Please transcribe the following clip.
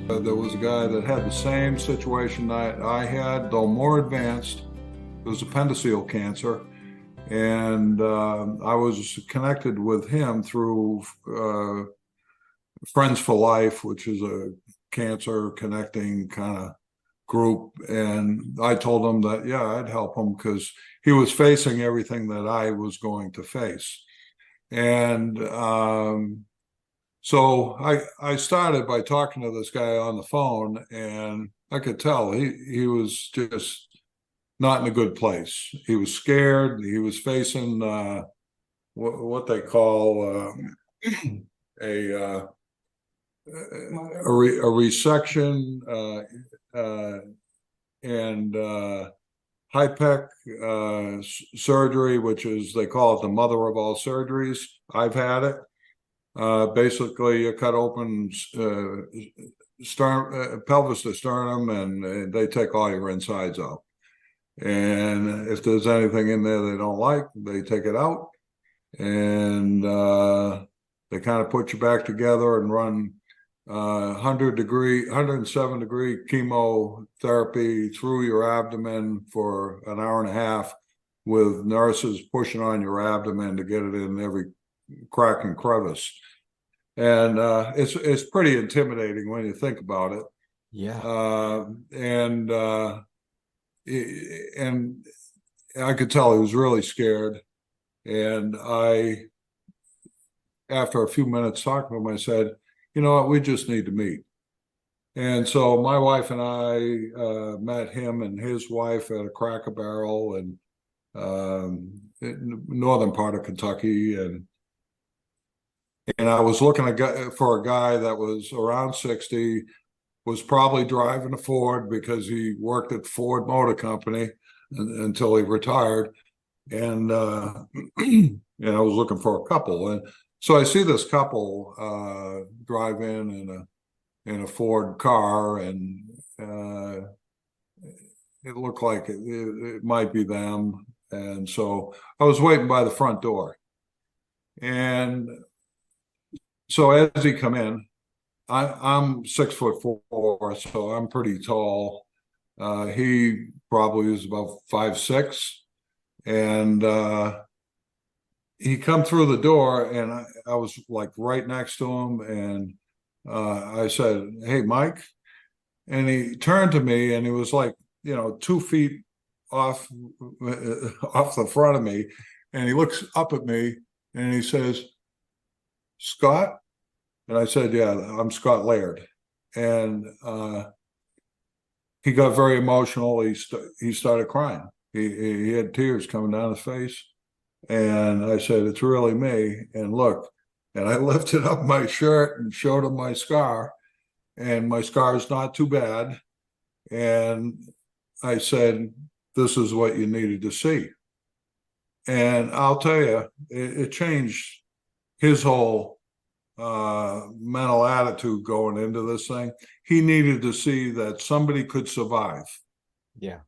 There was a guy that had the same situation that I had, though more advanced. It was appendiceal cancer. And I was connected with him through Friends for Life, which is a cancer connecting kind of group. And I told him that, yeah, I'd help him because he was facing everything that I was going to face. And so I started by talking to this guy on the phone, and I could tell he was just not in a good place. He was scared. He was facing what they call a a resection and HIPEC surgery, which is, they call it the mother of all surgeries. I've had it. Basically, you cut open pelvis to sternum, and they take all your insides out. And if there's anything in there they don't like, they take it out, and they kind of put you back together and run 107 degree chemotherapy through your abdomen for an hour and a half, with nurses pushing on your abdomen to get it in every crack and crevice. And it's pretty intimidating when you think about it. Yeah. And I could tell he was really scared. And after a few minutes talking to him, I said, you know what, we just need to meet. And so my wife and I met him and his wife at a Cracker Barrel in northern part of Kentucky. And I was looking for a guy that was around 60, was probably driving a Ford because he worked at Ford Motor Company until he retired. And and I was looking for a couple. And so I see this couple drive in a Ford car, and it looked like it might be them. And so I was waiting by the front door. And so as he come in, I'm 6'4", so I'm pretty tall. He probably is about 5'6", and he come through the door, and I was like right next to him, and I said, "Hey, Mike," and he turned to me, and he was like, 2 feet off off the front of me, and he looks up at me, and he says, "Scott?" And I said, "Yeah, I'm Scott Laird." And he got very emotional. He started crying. He had tears coming down his face. And I said, "It's really me. And look," and I lifted up my shirt and showed him my scar. And my scar is not too bad. And I said, "This is what you needed to see." And I'll tell you, it changed his whole mental attitude going into this thing. He needed to see that somebody could survive. Yeah.